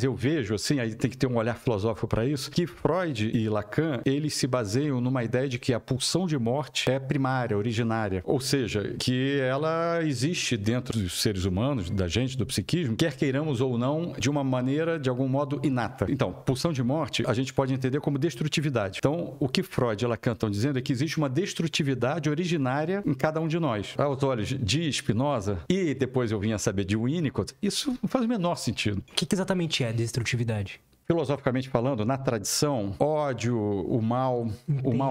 Eu vejo, assim, aí tem que ter um olhar filosófico para isso, que Freud e Lacan, eles se baseiam numa ideia de que a pulsão de morte é primária, originária. Ou seja, que ela existe dentro dos seres humanos, da gente, do psiquismo, quer queiramos ou não, de uma maneira, de algum modo, inata. Então, pulsão de morte, a gente pode entender como destrutividade. Então, o que Freud e Lacan estão dizendo é que existe uma destrutividade originária em cada um de nós. Aos olhos de Spinoza, e depois eu vim a saber de Winnicott, isso não faz o menor sentido. O que exatamente é destrutividade? Filosoficamente falando, na tradição, ódio, o mal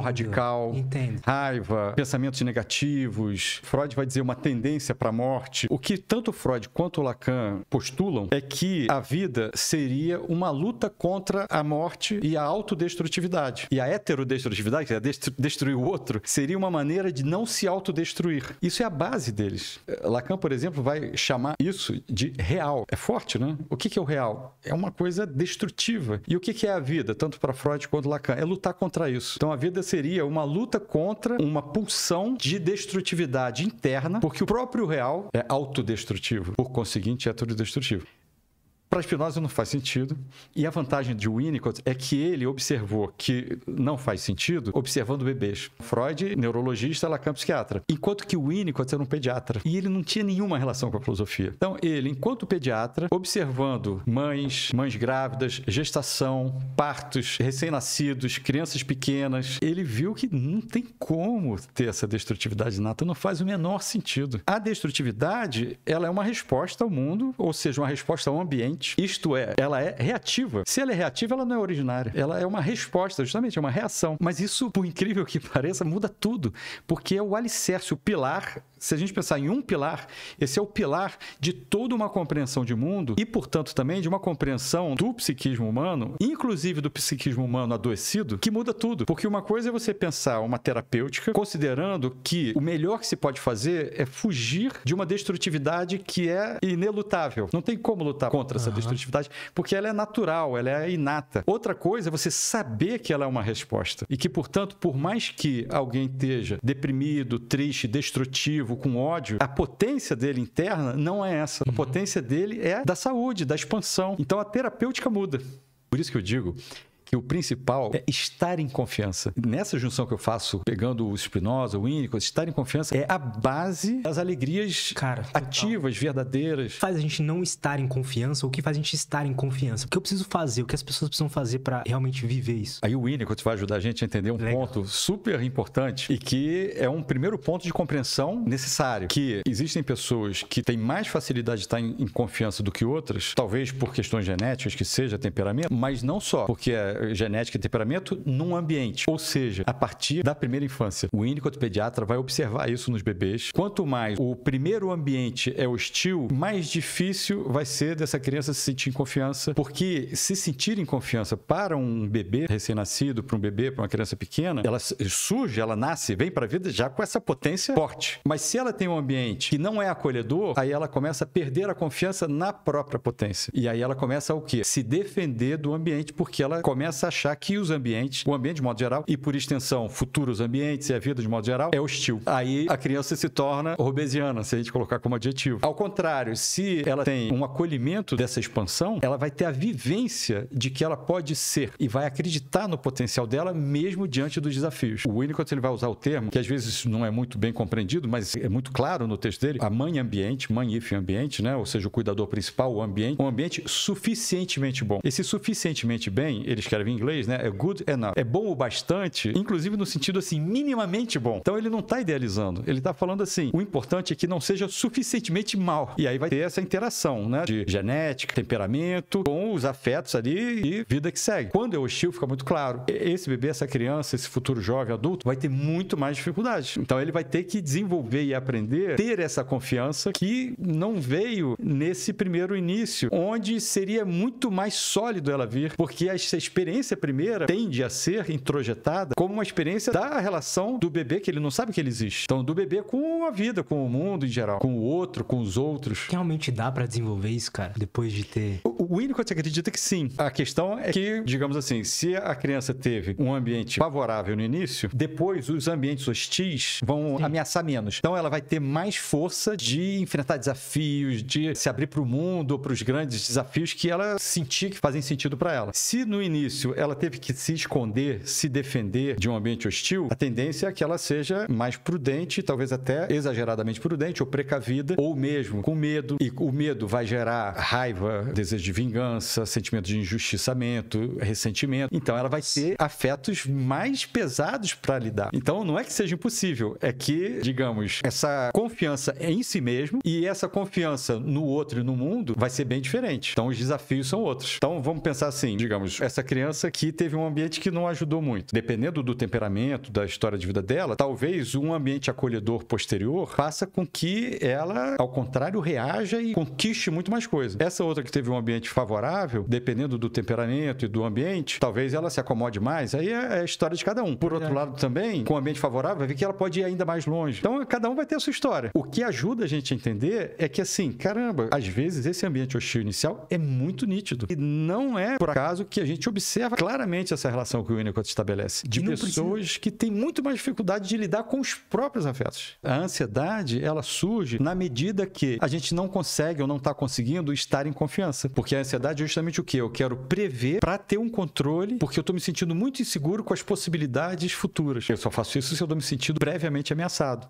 radical, raiva, pensamentos negativos. Freud vai dizer uma tendência para a morte. O que tanto Freud quanto Lacan postulam é que a vida seria uma luta contra a morte e a autodestrutividade. E a heterodestrutividade, que é destruir o outro, seria uma maneira de não se autodestruir. Isso é a base deles. Lacan, por exemplo, vai chamar isso de real. É forte, né? O que é o real? É uma coisa destrutiva. E o que é a vida, tanto para Freud quanto Lacan? É lutar contra isso. Então a vida seria uma luta contra uma pulsão de destrutividade interna, porque o próprio real é autodestrutivo, por conseguinte, é autodestrutivo. Para Spinoza não faz sentido, e a vantagem de Winnicott é que ele observou que não faz sentido observando bebês. Freud, neurologista, Lacan, psiquiatra. Enquanto que Winnicott era um pediatra, e ele não tinha nenhuma relação com a filosofia. Então ele, enquanto pediatra, observando mães grávidas, gestação, partos, recém-nascidos, crianças pequenas, ele viu que não tem como ter essa destrutividade inata, não faz o menor sentido. A destrutividade, ela é uma resposta ao mundo, ou seja, uma resposta ao ambiente. Isto é, ela é reativa. Se ela é reativa, ela não é originária. Ela é uma resposta, justamente, é uma reação. Mas isso, por incrível que pareça, muda tudo. Porque é o alicerce, o pilar. Se a gente pensar em um pilar, esse é o pilar de toda uma compreensão de mundo e, portanto, também de uma compreensão do psiquismo humano, inclusive do psiquismo humano adoecido, que muda tudo. Porque uma coisa é você pensar uma terapêutica, considerando que o melhor que se pode fazer é fugir de uma destrutividade que é inelutável. Não tem como lutar contra essa destrutividade, porque ela é natural, ela é inata. Outra coisa é você saber que ela é uma resposta e que, portanto, por mais que alguém esteja deprimido, triste, destrutivo, com ódio, a potência dele interna não é essa. A potência dele é da saúde, da expansão. Então a terapêutica muda. Por isso que eu digo que o principal é estar em confiança. Nessa junção que eu faço, pegando o Spinoza, o Winnicott, estar em confiança é a base das alegrias ativas, verdadeiras. Faz a gente não estar em confiança, ou o que faz a gente estar em confiança? O que eu preciso fazer? O que as pessoas precisam fazer para realmente viver isso? Aí o Winnicott vai ajudar a gente a entender um ponto super importante e que é um primeiro ponto de compreensão necessário, que existem pessoas que têm mais facilidade de estar em confiança do que outras, talvez por questões genéticas, que seja temperamento, mas não só, porque genética e temperamento num ambiente, ou seja, a partir da primeira infância. O Winnicott, pediatra, vai observar isso nos bebês. Quanto mais o primeiro ambiente é hostil, mais difícil vai ser dessa criança se sentir em confiança, porque se sentir em confiança para um bebê recém-nascido, para um bebê, para uma criança pequena, ela surge, ela nasce, vem para a vida já com essa potência forte. Mas se ela tem um ambiente que não é acolhedor, aí ela começa a perder a confiança na própria potência. E aí ela começa o quê? Se defender do ambiente, porque ela começa a achar que os ambientes, o ambiente de modo geral, e por extensão, futuros ambientes e a vida de modo geral, é hostil. Aí a criança se torna hobbesiana, se a gente colocar como adjetivo. Ao contrário, se ela tem um acolhimento dessa expansão, ela vai ter a vivência de que ela pode ser e vai acreditar no potencial dela mesmo diante dos desafios. O Winnicott, ele vai usar o termo, que às vezes não é muito bem compreendido, mas é muito claro no texto dele, a mãe ambiente, mãe if ambiente, né? Ou seja, o cuidador principal, o ambiente suficientemente bom. Esse suficientemente bem, ele escreve em inglês, né? É good enough. É bom o bastante, inclusive no sentido assim, minimamente bom. Então ele não está idealizando, ele está falando assim, o importante é que não seja suficientemente mal. E aí vai ter essa interação, né? De genética, temperamento, com os afetos ali e vida que segue. Quando é hostil, fica muito claro. Esse bebê, essa criança, esse futuro jovem, adulto, vai ter muito mais dificuldades. Então ele vai ter que desenvolver e aprender, ter essa confiança que não veio nesse primeiro início, onde seria muito mais sólido ela vir, porque essa experiência experiência primeira tende a ser introjetada como uma experiência da relação do bebê, que ele não sabe que ele existe. Então, do bebê com a vida, com o mundo em geral, com o outro, com os outros. Realmente dá pra desenvolver isso, cara, depois de ter... O Winnicott acredita que sim. A questão é que, digamos assim, se a criança teve um ambiente favorável no início, depois os ambientes hostis vão ameaçar menos. Então, ela vai ter mais força de enfrentar desafios, de se abrir para o mundo ou para os grandes desafios que ela sentir que fazem sentido para ela. Se no início ela teve que se esconder, se defender de um ambiente hostil, a tendência é que ela seja mais prudente, talvez até exageradamente prudente ou precavida, ou mesmo com medo. E o medo vai gerar raiva, desejo de vingança, sentimento de injustiçamento, ressentimento. Então ela vai ter afetos mais pesados para lidar. Então não é que seja impossível, é que, digamos, essa confiança em si mesmo e essa confiança no outro e no mundo vai ser bem diferente. Então os desafios são outros. Então vamos pensar assim, digamos, essa criança que teve um ambiente que não ajudou muito. Dependendo do temperamento, da história de vida dela, talvez um ambiente acolhedor posterior faça com que ela, ao contrário, reaja e conquiste muito mais coisa. Essa outra que teve um ambiente favorável, dependendo do temperamento e do ambiente, talvez ela se acomode mais. Aí é a história de cada um. Por outro lado também, com um ambiente favorável, vai ver que ela pode ir ainda mais longe. Então cada um vai ter a sua história. O que ajuda a gente a entender é que assim, caramba, às vezes esse ambiente hostil inicial é muito nítido. E não é por acaso que a gente observa claramente essa relação que o Winnicott estabelece. De pessoas que têm muito mais dificuldade de lidar com os próprios afetos. A ansiedade, ela surge na medida que a gente não consegue ou não está conseguindo estar em confiança. Porque a ansiedade é justamente o quê? Eu quero prever para ter um controle, porque eu estou me sentindo muito inseguro com as possibilidades futuras. Eu só faço isso se eu estou me sentindo previamente ameaçado.